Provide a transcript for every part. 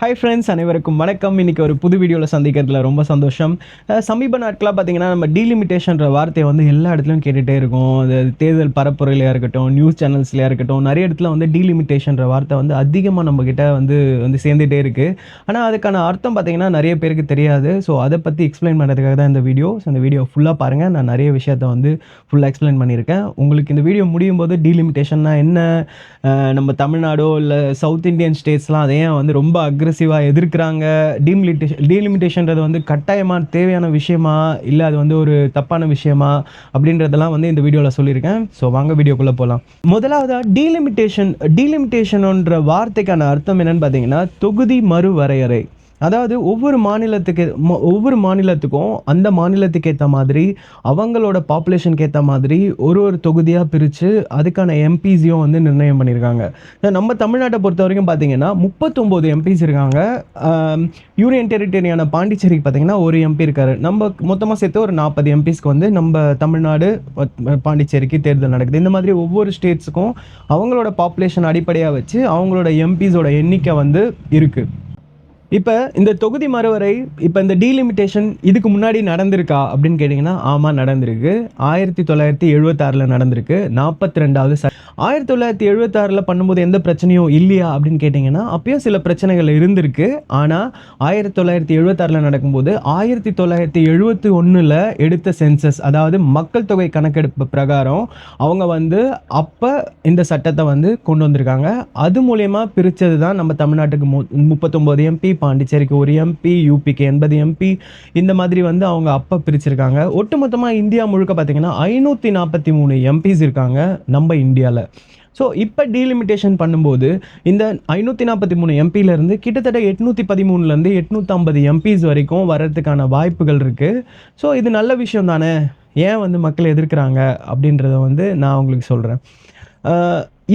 Hi friends, அனைவருக்கும் வணக்கம். இன்றைக்கி ஒரு புது வீடியோவில் சந்திக்கிறதுல ரொம்ப சந்தோஷம். சமீப நாட்களாக பார்த்திங்கன்னா நம்ம டீலிமிட்டேஷன்ற வார்த்தையை வந்து எல்லா இடத்துலையும் கேட்டுகிட்டே இருக்கோம். அது தேர்தல் பரப்புரையிலையாக இருக்கட்டும், நியூஸ் சேனல்ஸ்லையாக இருக்கட்டும், நிறைய இடத்துல வந்து டீலிமிட்டேஷன்ற வார்த்தை வந்து அதிகமாக நம்மக்கிட்ட வந்து சேர்ந்துகிட்டே இருக்குது. ஆனால் அதுக்கான அர்த்தம் பார்த்திங்கன்னா நிறைய பேருக்கு தெரியாது. ஸோ அதை பற்றி எக்ஸ்பிளைன் பண்ணுறதுக்காக தான் இந்த வீடியோ. ஸோ இந்த வீடியோ ஃபுல்லாக பாருங்கள். நான் நிறைய விஷயத்தை வந்து ஃபுல்லாக எக்ஸ்பிளைன் பண்ணியிருக்கேன். உங்களுக்கு இந்த வீடியோ முடியும் போது டீலிமிட்டேஷன்னா என்ன, நம்ம தமிழ்நாடோ இல்லை சவுத் இந்தியன் ஸ்டேட்ஸ்லாம் அதை ஏன் வந்து ரொம்ப அக்ரெசிவாக எதிர்க்கிறாங்க, டீலிமிட்டேஷன்றது வந்து கட்டாயமாக தேவையான விஷயமா இல்லை அது வந்து ஒரு தப்பான விஷயமா அப்படின்றதெல்லாம் வந்து இந்த வீடியோவில் சொல்லியிருக்கேன். ஸோ வாங்க வீடியோக்குள்ளே போகலாம். முதலாவதாக டீலிமிட்டேஷன்ன்ற வார்த்தைக்கான அர்த்தம் என்னன்னு பார்த்தீங்கன்னா தொகுதி மறுவரையறை. அதாவது ஒவ்வொரு மாநிலத்துக்கும் அந்த மாநிலத்துக்கு ஏற்ற மாதிரி அவங்களோட பாப்புலேஷனுக்கு ஏற்ற மாதிரி ஒரு தொகுதியாக பிரித்து அதுக்கான எம்பிஸையும் வந்து நிர்ணயம் பண்ணியிருக்காங்க. நம்ம தமிழ்நாட்டை பொறுத்த வரைக்கும் பார்த்தீங்கன்னா 39 எம்பிஸ் இருக்காங்க. யூனியன் டெரிட்டரியான பாண்டிச்சேரிக்கு பார்த்தீங்கன்னா ஒரு எம்பி இருக்கார். நம்ம மொத்தமாக சேர்த்து ஒரு 40 எம்பிஸ்க்கு வந்து நம்ம தமிழ்நாடு பாண்டிச்சேரிக்கு தேர்தல் நடக்குது. இந்த மாதிரி ஒவ்வொரு ஸ்டேட்ஸுக்கும் அவங்களோட பாப்புலேஷன் அடிப்படையாக வச்சு அவங்களோட எம்பிஸோட எண்ணிக்கை வந்து இருக்குது. இப்போ இந்த தொகுதி மறுவரை, இப்போ இந்த டீலிமிட்டேஷன் இதுக்கு முன்னாடி நடந்திருக்கா அப்படின்னு கேட்டிங்கன்னா ஆமாம் நடந்திருக்கு. 1976 நடந்திருக்கு. 42வது 1976 பண்ணும்போது எந்த பிரச்சனையும் இல்லையா அப்படின்னு கேட்டிங்கன்னா அப்பயும் சில பிரச்சனைகள் இருந்திருக்கு. ஆனால் 1976 நடக்கும்போது 1971 எடுத்த சென்சஸ், அதாவது மக்கள் தொகை கணக்கெடுப்பு பிரகாரம் அவங்க வந்து அப்போ இந்த சட்டத்தை வந்து கொண்டு வந்திருக்காங்க. அது மூலயமா பிரித்தது தான் நம்ம தமிழ்நாட்டுக்கு 39 எம்பி, பாண்டிச்சேரிக்கு ஒரு எம்பி, யூபிக்கு 80 எம்பி, இந்த மாதிரி வந்து அவங்க அப்போ பிரிச்சிருக்காங்க. ஒட்டுமொத்தமாக இந்தியா முழுக்க பார்த்தீங்கன்னா 543 எம்பிஸ் இருக்காங்க நம்ம இந்தியாவில். ஸோ இப்போ டீலிமிட்டேஷன் பண்ணும்போது இந்த 543 எம்பியிலேருந்து கிட்டத்தட்ட 813 850 எம்பிஸ் வரைக்கும் வர்றதுக்கான வாய்ப்புகள் இருக்குது. ஸோ இது நல்ல விஷயம் தானே, ஏன் வந்து மக்கள் எதிர்க்கிறாங்க அப்படின்றத வந்து நான் உங்களுக்கு சொல்கிறேன்.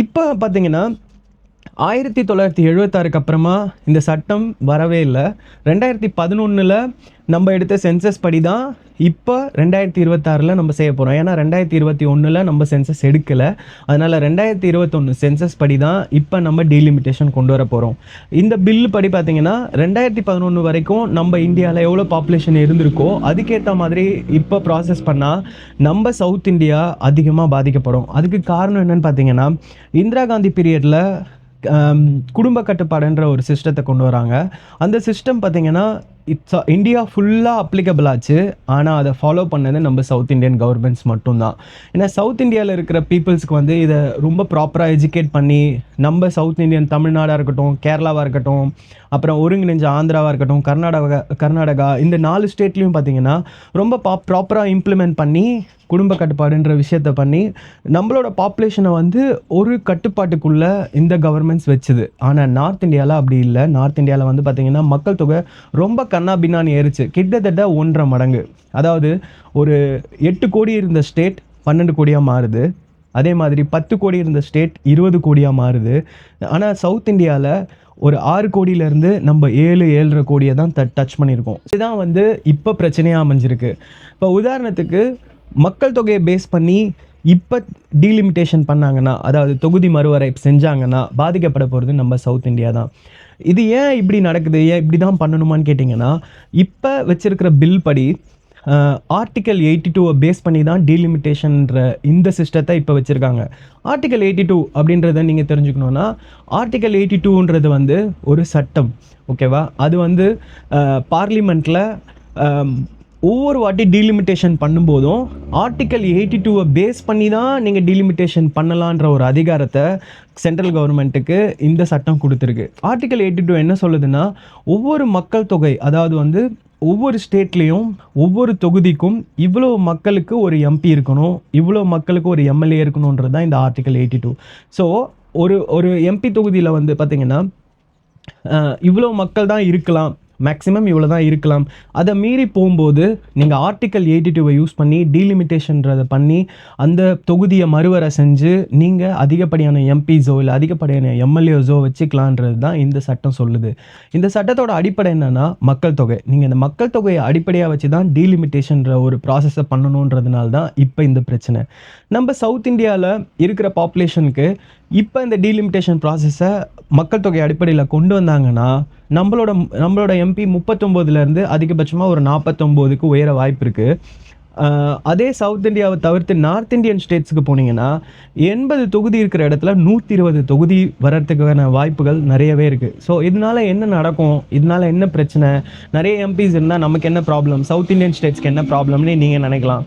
இப்போ பார்த்தீங்கன்னா 1976 அப்புறமா இந்த சட்டம் வரவே இல்லை. 2011 நம்ம எடுத்த சென்சஸ் படி தான் இப்போ 2026 நம்ம செய்ய போகிறோம். ஏன்னா 2021 நம்ம சென்சஸ் எடுக்கலை. அதனால் 2021 சென்சஸ் படி தான் இப்போ நம்ம டீலிமிட்டேஷன் கொண்டு வர போகிறோம். இந்த பில்லு படி பார்த்திங்கன்னா 2011 வரைக்கும் நம்ம இந்தியாவில் எவ்வளோ பாப்புலேஷன் இருந்திருக்கோ அதுக்கேற்ற மாதிரி இப்போ ப்ராசஸ் பண்ணால் நம்ம சவுத் இந்தியா அதிகமாக பாதிக்கப்படும். அதுக்கு காரணம் என்னென்னு பார்த்தீங்கன்னா இந்திரா காந்தி பீரியடில் குடும்ப கட்டுப்பாடுன்ற ஒரு சிஸ்டத்தை கொண்டு வராங்க. அந்த சிஸ்டம் பார்த்திங்கன்னா இந்தியா ஃபுல்லாக அப்ளிகபிள் ஆச்சு. ஆனால் அதை ஃபாலோ பண்ணது நம்ம சவுத் இந்தியன் கவர்மெண்ட்ஸ் மட்டும்தான். ஏன்னா சவுத் இந்தியாவில் இருக்கிற பீப்புள்ஸ்க்கு வந்து இதை ரொம்ப ப்ராப்பராக எஜுகேட் பண்ணி நம்ம சவுத் இந்தியன் தமிழ்நாடாக இருக்கட்டும், கேரளாவாக இருக்கட்டும், அப்புறம் ஒருங்கிணைஞ்ச ஆந்திராவாக இருக்கட்டும், கர்நாடகா இந்த 4 ஸ்டேட்லேயும் பார்த்திங்கன்னா ரொம்ப ப்ராப்பராக இம்ப்ளிமெண்ட் பண்ணி குடும்ப கட்டுப்பாடுன்ற விஷயத்தை பண்ணி நம்மளோட பாப்புலேஷனை வந்து ஒரு கட்டுப்பாட்டுக்குள்ளே இந்த கவர்மெண்ட்ஸ் வச்சுது. ஆனால் நார்த் இந்தியாவில் அப்படி இல்லை. நார்த் இந்தியாவில் வந்து பார்த்திங்கன்னா மக்கள் தொகை ரொம்ப கண்ணா பின்னான்னு ஏறிச்சு. கிட்டத்தட்ட 1.5 மடங்கு. அதாவது ஒரு 8 கோடி இருந்த ஸ்டேட் 12 கோடியாக மாறுது. அதே மாதிரி 10 கோடி இருந்த ஸ்டேட் 20 கோடியாக மாறுது. ஆனால் சவுத் இந்தியாவில் ஒரு 6 கோடியிலேருந்து நம்ம 7-7.5 கோடியை தான் டச் பண்ணியிருக்கோம். இதுதான் வந்து இப்போ பிரச்சனையாக அமைஞ்சிருக்கு. இப்போ உதாரணத்துக்கு மக்கள் தொகையை பேஸ் பண்ணி இப்போ டீலிமிட்டேஷன் பண்ணாங்கன்னா, அதாவது தொகுதி மறுவரை செஞ்சாங்கன்னா பாதிக்கப்பட போகிறது நம்ம சவுத் இந்தியா தான். இது ஏன் இப்படி நடக்குது, ஏன் இப்படி தான் பண்ணணுமான்னு கேட்டிங்கன்னா இப்போ வச்சுருக்கிற பில் படி ஆர்டிக்கல் 82 பேஸ் பண்ணி தான் டீலிமிட்டேஷன்ற இந்த சிஸ்டத்தை இப்போ வச்சுருக்காங்க. ஆர்டிக்கல் 82 அப்படின்றத நீங்கள் தெரிஞ்சுக்கணுன்னா ஆர்டிக்கல் 82ன்றது வந்து ஒரு சட்டம், ஓகேவா? அது வந்து பார்லிமெண்ட்டில் ஒவ்வொரு வாட்டி டீலிமிட்டேஷன் பண்ணும்போதும் ஆர்டிக்கல் 82 பேஸ் பண்ணி தான் நீங்கள் டீலிமிட்டேஷன் பண்ணலான்ற ஒரு அதிகாரத்தை சென்ட்ரல் கவர்மெண்ட்டுக்கு இந்த சட்டம் கொடுத்துருக்கு. ஆர்டிக்கல் 82 என்ன சொல்லுதுன்னா ஒவ்வொரு மக்கள் தொகை, அதாவது வந்து ஒவ்வொரு ஸ்டேட்லேயும் ஒவ்வொரு தொகுதிக்கும் இவ்வளோ மக்களுக்கு ஒரு எம்பி இருக்கணும், இவ்வளோ மக்களுக்கு ஒரு எம்எல்ஏ இருக்கணுன்றது தான் இந்த ஆர்டிக்கல் 82. ஸோ ஒரு எம்பி தொகுதியில் வந்து பார்த்திங்கன்னா இவ்வளோ மக்கள் தான் இருக்கலாம், மேக்ஸிமம் இவ்வளோ தான் இருக்கலாம். அதை மீறி போகும்போது நீங்கள் ஆர்டிக்கல் 82 யூஸ் பண்ணி டீலிமிட்டேஷன்றதை பண்ணி அந்த தொகுதியை மறுவரை செஞ்சு நீங்கள் அதிகப்படியான எம்பிஸோ இல்லை அதிகப்படியான எம்எல்ஏஸோ வச்சுக்கலான்றது தான் இந்த சட்டம் சொல்லுது. இந்த சட்டத்தோட அடிப்படை என்னன்னா மக்கள் தொகை. நீங்கள் இந்த மக்கள் தொகையை அடிப்படையாக வச்சு தான் டீலிமிட்டேஷன்ற ஒரு ப்ராசஸை பண்ணணுன்றதுனால தான் இப்போ இந்த பிரச்சனை. நம்ம சவுத் இந்தியாவில் இருக்கிற பாப்புலேஷனுக்கு இப்போ இந்த டீலிமிட்டேஷன் ப்ராசஸை மக்கள் தொகை அடிப்படையில் கொண்டு வந்தாங்கன்னா நம்மளோட எம்பி 39லேருந்து அதிகபட்சமாக ஒரு 49க்கு உயர வாய்ப்பு இருக்குது. அதே சவுத் இந்தியாவை தவிர்த்து நார்த் இந்தியன் ஸ்டேட்ஸுக்கு போனீங்கன்னா 80 தொகுதி இருக்கிற இடத்துல 120 தொகுதி வர்றதுக்கான வாய்ப்புகள் நிறையவே இருக்குது. ஸோ இதனால என்ன நடக்கும், இதனால என்ன பிரச்சனை, நிறைய எம்பிஸ் இருந்தால் நமக்கு என்ன ப்ராப்ளம், சவுத் இந்தியன் ஸ்டேட்ஸ்க்கு என்ன ப்ராப்ளம்னு நீங்கள் நினைக்கலாம்.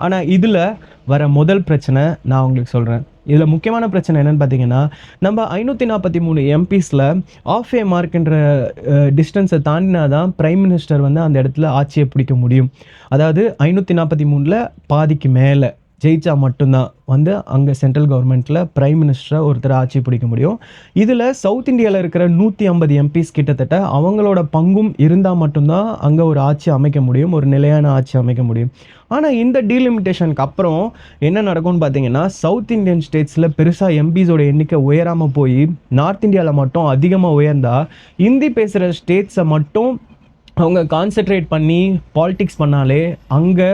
ஆனால் இதில் வர முதல் பிரச்சனை நான் உங்களுக்கு சொல்கிறேன். இதில் முக்கியமான பிரச்சனை என்னென்னு பார்த்தீங்கன்னா, நம்ம 543 எம்பிஸில் ஆஃப் ஏ மார்க்ன்ற டிஸ்டன்ஸை தாண்டினா தான் பிரைம் மினிஸ்டர் வந்து அந்த இடத்துல ஆட்சியை பிடிக்க முடியும். அதாவது 543 பாதிக்கு மேலே ஜெயிச்சா மட்டும்தான் வந்து அங்கே சென்ட்ரல் கவர்மெண்ட்டில் பிரைம் மினிஸ்டரை ஒருத்தர் ஆட்சி பிடிக்க முடியும். இதில் சவுத் இந்தியாவில் இருக்கிற 150 எம்பிஸ் கிட்டத்தட்ட அவங்களோட பங்கும் இருந்தால் மட்டும்தான் அங்கே ஒரு ஆட்சி அமைக்க முடியும், ஒரு நிலையான ஆட்சி அமைக்க முடியும். ஆனால் இந்த டீலிமிட்டேஷனுக்கு அப்புறம் என்ன நடக்கும்னு பார்த்தீங்கன்னா, சவுத் இந்தியன் ஸ்டேட்ஸில் பெருசாக எம்பிஸோட எண்ணிக்கை உயராமல் போய் நார்த் இந்தியாவில் மட்டும் அதிகமாக உயர்ந்தால் ஹிந்தி பேசுகிற ஸ்டேட்ஸை மட்டும் அவங்க கான்சென்ட்ரேட் பண்ணி பாலிடிக்ஸ் பண்ணாலே அங்கே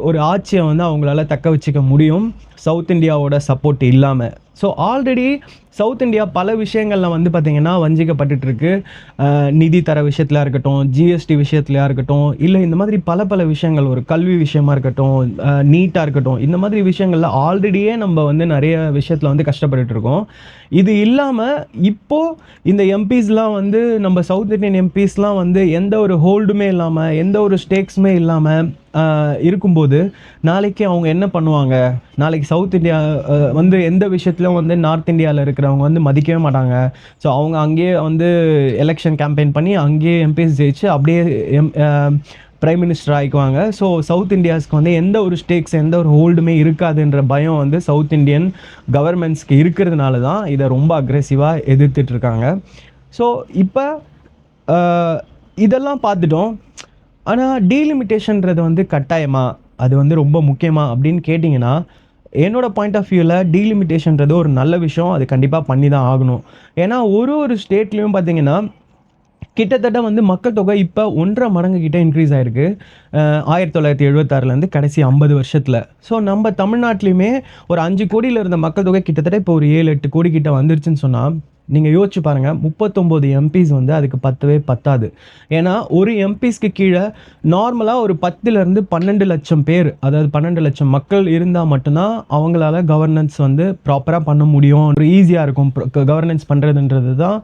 ஒரு ஆட்சியை வந்து அவங்களால தக்க வச்சுக்க முடியும், சவுத் இந்தியாவோட சப்போர்ட் இல்லாமல். ஸோ ஆல்ரெடி சவுத் இந்தியா பல விஷயங்களில் வந்து பார்த்திங்கன்னா வஞ்சிக்கப்பட்டுருக்கு. நிதி தர விஷயத்தில் இருக்கட்டும், ஜிஎஸ்டி விஷயத்துலையாக இருக்கட்டும், இல்லை இந்த மாதிரி பல விஷயங்கள், ஒரு கல்வி விஷயமா இருக்கட்டும், நீட்டாக இருக்கட்டும், இந்த மாதிரி விஷயங்களில் ஆல்ரெடியே நம்ம வந்து நிறைய விஷயத்தில் வந்து கஷ்டப்பட்டுட்டு இருக்கோம். இது இல்லாமல் இப்போது இந்த எம்பிஸ்லாம் வந்து நம்ம சவுத் இந்தியன் எம்பிஸ்லாம் வந்து எந்த ஒரு ஹோல்டுமே இல்லாமல், எந்த ஒரு ஸ்டேக்ஸுமே இல்லாமல் இருக்கும்போது நாளைக்கு அவங்க என்ன பண்ணுவாங்க, நாளைக்கு சவுத் இந்தியா வந்து எந்த விஷயத்துலையும் வந்து நார்த் இந்தியாவில் இருக்கிறவங்க வந்து மதிக்கவே மாட்டாங்க. ஸோ அவங்க அங்கேயே வந்து எலெக்ஷன் கேம்பெயின் பண்ணி அங்கேயே எம்பிஸ் ஜெயிச்சு அப்படியே பிரைம் மினிஸ்டர் ஆகிக்குவாங்க. ஸோ சவுத் இந்தியாஸ்க்கு வந்து எந்த ஒரு ஸ்டேக்ஸ், எந்த ஒரு ஹோல்டுமே இருக்காதுன்ற பயம் வந்து சவுத் இந்தியன் கவர்மெண்ட்ஸ்க்கு இருக்கிறதுனால தான் இதை ரொம்ப அக்ரெசிவாக எதிர்த்துட்ருக்காங்க. ஸோ இப்போ இதெல்லாம் பார்த்துட்டோம். ஆனால் டீலிமிட்டேஷன்றது வந்து கட்டாயமா, அது வந்து ரொம்ப முக்கியமாக அப்படின்னு கேட்டிங்கன்னா, என்னோட பாயிண்ட் ஆஃப் வியூவில் டீலிமிட்டேஷன்றது ஒரு நல்ல விஷயம், அது கண்டிப்பாக பண்ணி தான் ஆகணும். ஏன்னா ஒரு ஸ்டேட்லேயும் பார்த்தீங்கன்னா கிட்டத்தட்ட வந்து மக்கள் தொகை இப்போ 1.5 மடங்கு கிட்ட இன்க்ரீஸ் ஆகிருக்கு 1976 கடைசி 50 வருஷத்தில். ஸோ நம்ம தமிழ்நாட்டிலையுமே ஒரு 5 கோடியில் இருந்த மக்கள் தொகை கிட்டத்தட்ட இப்போ ஒரு 7-8 கோடி கிட்ட வந்துருச்சுன்னு சொன்னால் நீங்கள் யோசிச்சு பாருங்கள், 39 எம்பிஸ் வந்து அதுக்கு பத்தாது. ஏன்னா ஒரு எம்பிஸ்க்கு கீழே நார்மலாக ஒரு 10லேருந்து 12 லட்சம் பேர், அதாவது 12 லட்சம் மக்கள் இருந்தால் மட்டும்தான் அவங்களால கவர்னன்ஸ் வந்து ப்ராப்பராக பண்ண முடியும், ஒரு ஈஸியாக இருக்கும் கவர்னன்ஸ் பண்ணுறதுன்றது தான்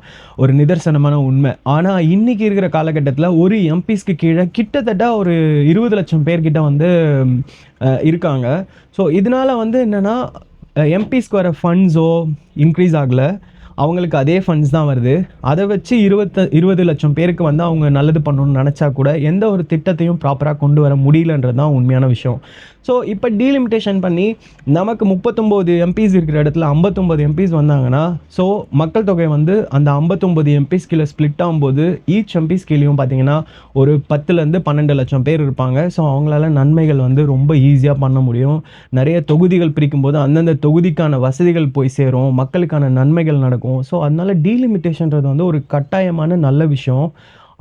ஒரு நிதர்சனமான உண்மை. ஆனால் இன்றைக்கி இருக்கிற காலகட்டத்தில் ஒரு எம்பிஸ்க்கு கீழே கிட்டத்தட்ட ஒரு 20 லட்சம் பேர்கிட்ட வந்து இருக்காங்க. ஸோ இதனால் வந்து என்னென்னா எம்பிஸ்க்கு வர ஃபண்ட்ஸோ இன்க்ரீஸ் ஆகலை, அவங்களுக்கு அதே ஃபண்ட்ஸ் தான் வருது. அதை வச்சு 20 லட்சம் பேருக்கு வந்து அவங்க நல்லது பண்ணணும்னு நினச்சா கூட எந்த ஒரு திட்டத்தையும் ப்ராப்பராக கொண்டு வர முடியலன்றது தான் உண்மையான விஷயம். ஸோ இப்போ டீலிமிட்டேஷன் பண்ணி நமக்கு 39 எம்பிஸ் இருக்கிற இடத்துல 59 எம்பிஸ் வந்தாங்கன்னா, ஸோ மக்கள் தொகை வந்து அந்த 59 எம்பிஸ் கீழே ஸ்ப்ளிட் ஆகும்போது ஈச் எம்பிஸ் கீழேயும் பார்த்தீங்கன்னா ஒரு 10லேருந்து 12 லட்சம் பேர் இருப்பாங்க. ஸோ அவங்களால நன்மைகள் வந்து ரொம்ப ஈஸியாக பண்ண முடியும். நிறைய தொகுதிகள் பிரிக்கும்போது அந்தந்த தொகுதிக்கான வசதிகள் போய் சேரும், மக்களுக்கான நன்மைகள் நடக்கும். ஸோ அதனால டீலிமிட்டேஷன்றது வந்து ஒரு கட்டாயமான நல்ல விஷயம்.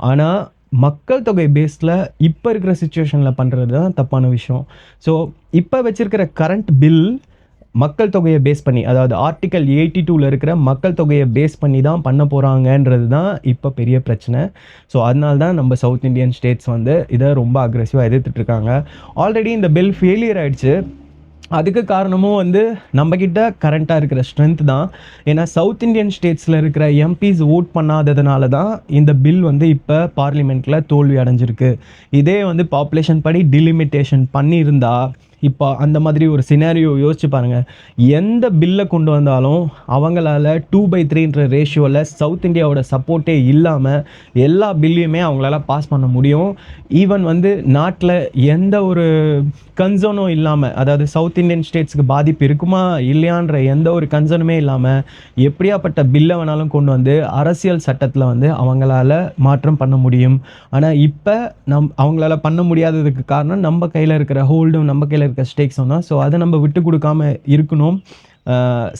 ஆனால் மக்கள் தொகை பேஸில் இப்போ இருக்கிற சிச்சுவேஷனில் பண்ணுறது தான் தப்பான விஷயம். ஸோ இப்போ வச்சுருக்கிற கரண்ட் பில் மக்கள் தொகையை பேஸ் பண்ணி, அதாவது ஆர்டிக்கல் 82 இருக்கிற மக்கள் தொகையை பேஸ் பண்ணி தான் பண்ண போகிறாங்கன்றது தான் இப்போ பெரிய பிரச்சனை. ஸோ அதனால தான் நம்ம சவுத் இந்தியன் ஸ்டேட்ஸ் வந்து இதை ரொம்ப அக்ரெசிவாக எதிர்த்துட்ருக்காங்க. ஆல்ரெடி இந்த பில் ஃபெயிலியர் ஆகிடுச்சு. அதுக்கு காரணமும் வந்து நம்மக்கிட்ட கரண்ட்டாக இருக்கிற ஸ்ட்ரென்த் தான். ஏன்னா சவுத் இந்தியன் ஸ்டேட்ஸில் இருக்கிற எம்பிஸ் ஓட் பண்ணாததுனால தான் இந்த பில் வந்து இப்போ பார்லிமெண்ட்டில் தோல்வி அடைஞ்சிருக்கு. இதே வந்து பாப்புலேஷன் படி டிலிமிட்டேஷன் பண்ணியிருந்தா இப்போ அந்த மாதிரி ஒரு சினாரியோ யோசிச்சு பாருங்கள். எந்த பில்லை கொண்டு வந்தாலும் அவங்களால 2/3ன்ற ரேஷியோவில் சவுத் இந்தியாவோட சப்போர்ட்டே இல்லாமல் எல்லா பில்லையுமே அவங்களால பாஸ் பண்ண முடியும். ஈவன் வந்து நாட்டில் எந்த ஒரு கன்சர்னும் இல்லாமல், அதாவது சவுத் இந்தியன் ஸ்டேட்ஸ்க்கு பாதிப்பு இருக்குமா இல்லையான்ற எந்த ஒரு கன்சர்னுமே இல்லாமல் எப்படியாப்பட்ட பில்லை வேணாலும் கொண்டு வந்து அரசியல் சட்டத்தில் வந்து அவங்களால மாற்றம் பண்ண முடியும். ஆனால் இப்போ அவங்களால பண்ண முடியாததுக்கு காரணம் நம்ம கையில் இருக்கிற ஹோல்டும் நம்ம கையில் இருக்கிற ஸ்டேக்ஸும் தான். ஸோ அதை நம்ம விட்டு கொடுக்காம இருக்கணும்.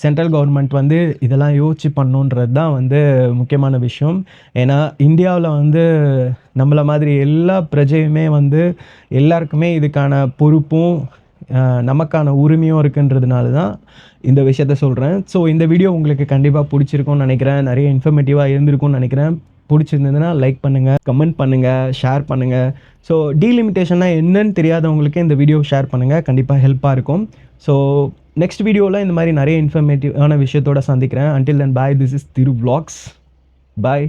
சென்ட்ரல் கவர்மெண்ட் வந்து இதெல்லாம் யோசிச்சு பண்ணணுன்றது தான் வந்து முக்கியமான விஷயம். ஏன்னா இந்தியாவில் வந்து நம்மளை மாதிரி எல்லா பிரஜையுமே வந்து எல்லாருக்குமே இதுக்கான பொறுப்பும் நமக்கான உரிமையும் இருக்குன்றதுனால தான் இந்த விஷயத்த சொல்கிறேன். ஸோ இந்த வீடியோ உங்களுக்கு கண்டிப்பாக பிடிச்சிருக்கும்னு நினைக்கிறேன். நிறைய இன்ஃபர்மேட்டிவாக இருந்திருக்கும்னு நினைக்கிறேன். பிடிச்சிருந்ததுன்னா லைக் பண்ணுங்கள், கமெண்ட் பண்ணுங்கள், ஷேர் பண்ணுங்கள். ஸோ டீலிமிட்டேஷன்னா என்னன்னு தெரியாதவங்களுக்கு இந்த வீடியோ ஷேர் பண்ணுங்கள், கண்டிப்பாக ஹெல்ப்பாக இருக்கும். ஸோ நெக்ஸ்ட் வீடியோவில் இந்த மாதிரி நிறைய இன்ஃபர்மேட்டிவான விஷயத்தோடு சந்திக்கிறேன். Until then bye, this is Thiru vlogs. Bye.